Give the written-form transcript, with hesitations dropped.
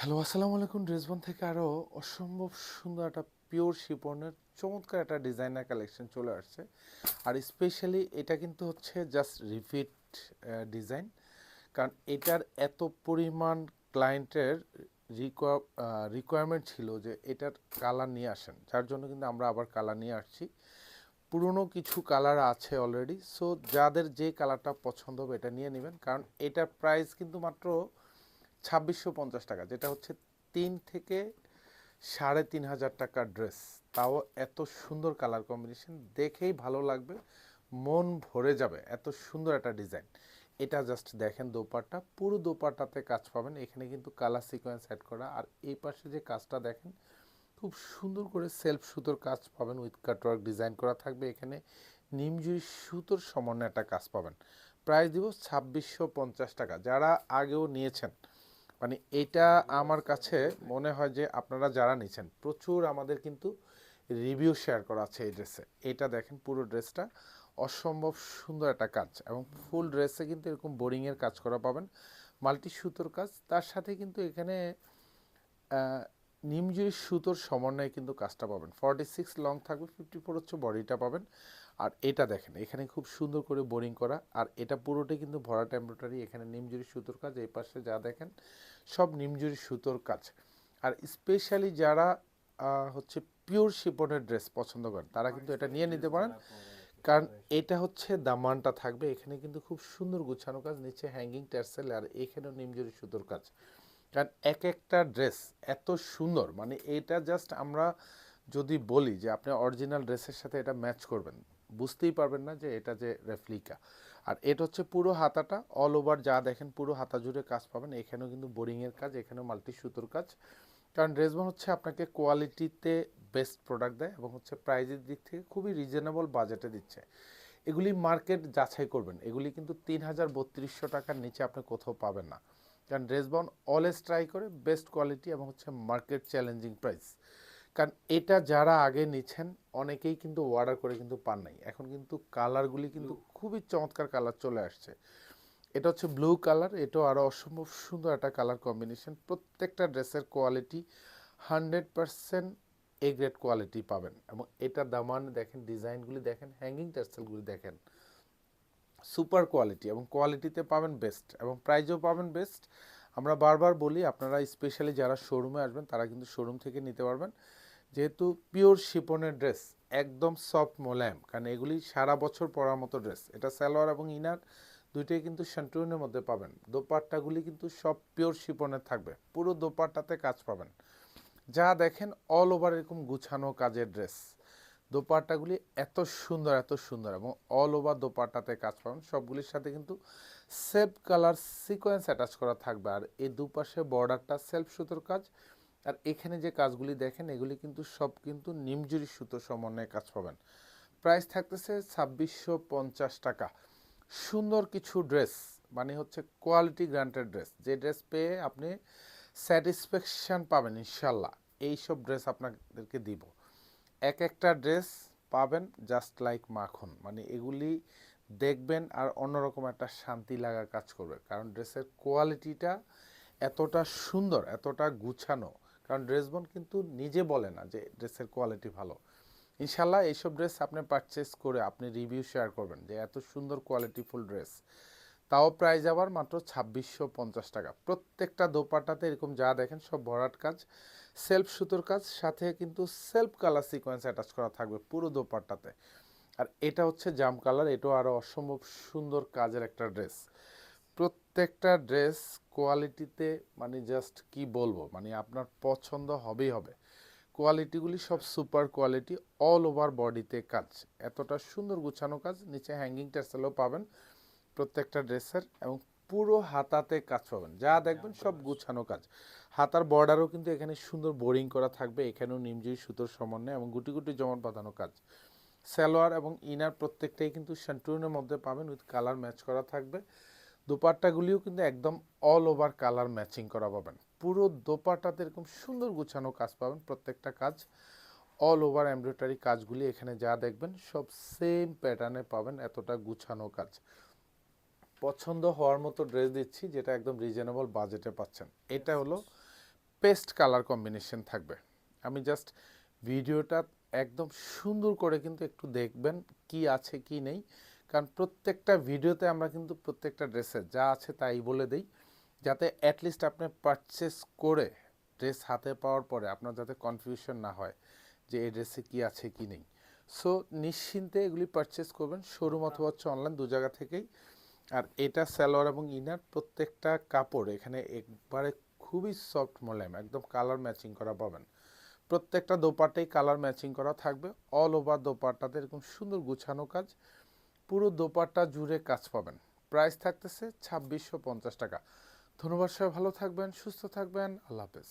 Hello, আসসালামু আলাইকুম। ড্রেসবন থেকে আরও অসম্ভব সুন্দর একটা পিওর শিপনের চমৎকার একটা ডিজাইনার কালেকশন চলে আসছে। আর স্পেশালি এটা কিন্তু হচ্ছে জাস্ট রিপিট ডিজাইন, কারণ এটার এত পরিমাণ ক্লায়েন্টের রিকোয়ারমেন্ট ছিল যে এটার কালার নিয়ে আসেন, যার জন্য কিন্তু আমরা আবার কালার নিয়ে আসছি। পুরনো কিছু কালার আছে অলরেডি, সো যাদের যে কালারটা পছন্দ হবে এটা নিয়ে নেবেন, কারণ এটার প্রাইস কিন্তু মাত্র 2650 টাকা, যেটা হচ্ছে 3 থেকে 3,500 টাকার ড্রেস। তাও এত সুন্দর কালার কম্বিনেশন, দেখেই ভালো লাগবে, মন ভরে যাবে, এত সুন্দর একটা ডিজাইন। এটা জাস্ট দেখেন, দোপাট্টা পুরো দোপাট্টাতে কাজ পাবেন, এখানে কিন্তু কালার সিকোয়েন্স অ্যাড করা। আর এই পাশে যে কাজটা দেখেন, খুব সুন্দর করে সেলফ সুতোর কাজ পাবেন, উইথ কাটওয়ার্ক ডিজাইন করা থাকবে। এখানে নিমজুরি সুতোর সমন্বয়ে একটা কাজ পাবেন। প্রাইস দিব 2650 টাকা। যারা আগেও নিয়েছেন, মানে এটা আমার কাছে মনে হয় যে আপনারা যারা নিচ্ছেন, প্রচুর আমাদের কিন্তু রিভিউ শেয়ার করা আছে এই ড্রেসে। এটা দেখেন, পুরো ড্রেসটা অসম্ভব সুন্দর একটা কাজ, এবং ফুল ড্রেসে কিন্তু এরকম বোরিংয়ের কাজ করা পাবেন, মাল্টি সুতোর কাজ। তার সাথে কিন্তু এখানে নিমজুরি সুতোর সমন্বয়ে কিন্তু কাজটা পাবেন। 46 লং থাকবে, 54 হচ্ছে বডিটা পাবেন। আর এটা দেখেন, এখানে খুব সুন্দর করে বোরিং করা, আর এটা পুরোটাই কিন্তু ভরাট এমব্রয়ডারি। এখানে নিমজুরি সুতোর কাজ, এই পাশে যা দেখেন সব নিমজুরি সুতোর কাজ। আর স্পেশালি যারা হচ্ছে পিওর শিপনের ড্রেস পছন্দ করেন, তারা কিন্তু এটা নিয়ে নিতে পারেন, কারণ এটা হচ্ছে দামানটা থাকবে। এখানে কিন্তু খুব সুন্দর গুছানো কাজ, নিচে হ্যাঙ্গিং টার্সেল, আর এখানেও নিমজুরি সুতোর কাজ। কারণ এক একটা ড্রেস এত সুন্দর, মানে এটা জাস্ট আমরা যদি বলি যে আপনি অরিজিনাল ড্রেসের সাথে এটা ম্যাচ করবেন, বুঝতেই পারবেন না যে এটা যে রেপ্লিকা। আর এটা হচ্ছে পুরো হাতাটা অল ওভার যা দেখেন, পুরো হাতা জুড়ে কাজ পাবেন। এখানেও কিন্তু বোরিংয়ের কাজ, এখানেও মাল্টি সুতোর কাজ। কারণ ড্রেসবন হচ্ছে আপনাকে কোয়ালিটিতে বেস্ট প্রোডাক্ট দেয়, এবং হচ্ছে প্রাইজের দিক থেকে খুবই রিজনেবল বাজেটে দিচ্ছে। এগুলি মার্কেট যাচাই করবেন, এগুলি কিন্তু 3,3200 টাকার নিচে আপনি কোথাও পাবেন না। কারণ ড্রেসবন অলওয়েজ ট্রাই করে বেস্ট কোয়ালিটি এবং হচ্ছে মার্কেট চ্যালেঞ্জিং প্রাইস। কারণ এটা যারা আগে নিচ্ছেন, অনেকেই কিন্তু অর্ডার করে কিন্তু পান নাই। এখন কিন্তু কালারগুলি কিন্তু খুবই চমৎকার কালার চলে আসছে। এটা হচ্ছে ব্লু কালার, এটাও আরও অসম্ভব সুন্দর একটা কালার কম্বিনেশন। প্রত্যেকটা ড্রেসের কোয়ালিটি 100% এ গ্রেড কোয়ালিটি পাবেন। এবং এটা দামান দেখেন, ডিজাইনগুলি দেখেন, হ্যাঙ্গিং টার্সেলগুলি দেখেন, সুপার কোয়ালিটি, এবং কোয়ালিটিতে পাবেন বেস্ট, এবং প্রাইজও পাবেন বেস্ট। আমরা বারবার বলি, আপনারা স্পেশালি যারা শোরুমে আসবেন তারা কিন্তু শোরুম থেকে নিতে পারবেন, যেহেতু পিওর শিপনের ড্রেস, একদম সফট মোলায়েম। কারণ এগুলি সারা বছর পরার মতো ড্রেস। এটা সালোয়ার এবং ইনার দুইটাই কিন্তু শান্টুনের মধ্যে পাবেন। দোপাট্টাগুলি কিন্তু সব পিওর শিপনের থাকবে, পুরো দোপাট্টাতে কাজ পাবেন। যা দেখেন অল ওভার এরকম গুছানো কাজের ড্রেস। দোপাট্টাগুলি এত সুন্দর, এত সুন্দর, এবং অল ওভার দোপাট্টাতে কাজ পাবেন। সবগুলির সাথে কিন্তু সেলফ কালার সিকোয়েন্স অ্যাটাচ করা থাকবে। আর এই দুপাশে বর্ডারটা সেলফ সুতোর কাজ। আর এখানে যে কাজগুলি দেখেন, এগুলি কিন্তু সব কিন্তু নিমজুরি সুতো সমন্বয়ে কাজ পাবেন। প্রাইস থাকতেছে 2650 টাকা। সুন্দর কিছু ড্রেস, মানে হচ্ছে কোয়ালিটি গ্রান্টেড ড্রেস, যে ড্রেস পেয়ে আপনি স্যাটিসফ্যাকশান পাবেন ইনশাল্লাহ। এইসব ড্রেস আপনাদেরকে দিব। এক একটা ড্রেস পাবেন জাস্ট লাইক মাখন, মানে এগুলি দেখবেন আর অন্যরকম একটা শান্তি লাগা কাজ করবে, কারণ ড্রেসের কোয়ালিটিটা এতটা সুন্দর, এতটা গুছানো। কারণ ড্রেসবন কিন্তু নিজে বলে না যে ড্রেসের কোয়ালিটি ভালো। ইনশাল্লাহ এইসব ড্রেস আপনি পারচেস করে আপনি রিভিউ শেয়ার করবেন যে এত সুন্দর কোয়ালিটিফুল ড্রেস। তাও প্রাইস আবার মাত্র 2650 টাকা। প্রত্যেকটা দোপাট্টাতে এরকম যা দেখেন সব ভরাট কাজ, সেলফ সুতোর কাজ, সাথে কিন্তু সেলফ কালার সিকোয়েন্স অ্যাটাচ করা থাকবে পুরো দোপাট্টাতে। আর এটা হচ্ছে জাম কালার, এটাও আরও অসম্ভব সুন্দর কাজের একটা ড্রেস। প্রত্যেকটা ড্রেস কোয়ালিটিতে, মানে জাস্ট কি বলবো, মানে আপনার পছন্দ হবেই হবে। কোয়ালিটিগুলি সব সুপার কোয়ালিটি, অল ওভার বডিতে কাজ, এতটা সুন্দর গুছানো কাজ। নিচে হ্যাঙ্গিং টার্সেলও পাবেন প্রত্যেকটা ড্রেসের, এবং পুরো হাতাতে কাজ পাবেন, যা দেখবেন সব গুছানো কাজ। হাতার বর্ডারও কিন্তু এখানে সুন্দর বোরিং করা থাকবে, এখানেও নিমজুরি সুতোর সমন্বয় এবং গুটি গুটি জমাট বাঁধানো কাজ। সালোয়ার এবং ইনার প্রত্যেকটাই কিন্তু শান্টুনের মধ্যে পাবেন, উইথ কালার ম্যাচ করা থাকবে। দোপাট্টাগুলিও কিন্তু একদম অল ওভার কালার ম্যাচিং করা পাবেন। পুরো দোপাট্টাতে এরকম সুন্দর গুছানো কাজ পাবেন, প্রত্যেকটা কাজ অল ওভার এমব্রয়ডারি কাজগুলি এখানে যা দেখবেন সব সেম প্যাটার্নে পাবেন, এতটা গুছানো কাজ। পছন্দ হওয়ার মতো ড্রেস দিচ্ছি, যেটা একদম রিজনেবল বাজেটে পাচ্ছেন। এটা হলো পেস্ট কালার কম্বিনেশন থাকবে। আমি জাস্ট ভিডিওটা একদম সুন্দর করে কিন্তু একটু দেখবেন কি আছে কি নেই, কারণ প্রত্যেকটা ভিডিওতে আমরা কিন্তু প্রত্যেকটা ড্রেসের যা আছে তাই বলে দেই, যাতে অ্যাটলিস্ট আপনি পারচেস করে ড্রেস হাতে পাওয়ার পরে আপনার যাতে কনফিউশন না হয় যে এই ড্রেসে কি আছে কি নেই। সো নিশ্চিন্তে এগুলি পারচেস করবেন শোরুম অথবা হচ্ছে অনলাইন, দু জায়গা থেকেই। আর এটা সালোয়ার এবং ইনার প্রত্যেকটা কাপড় এখানে একবারে খুবই সফট মোলায়েম, একদম কালার ম্যাচিং করা পাবেন। প্রত্যেকটা দোপাট্টাই কালার ম্যাচিং করা থাকবে। অল ওভার দোপাট্টাতে এরকম সুন্দর গুছানো কাজ, পুরো দোপাট্টা জুড়ে কাজ পাবেন। প্রাইস থাকতেছে 2650 টাকা। ধন্যবাদ, সবাই ভালো থাকবেন, সুস্থ থাকবেন, আল্লাহ হাফেজ।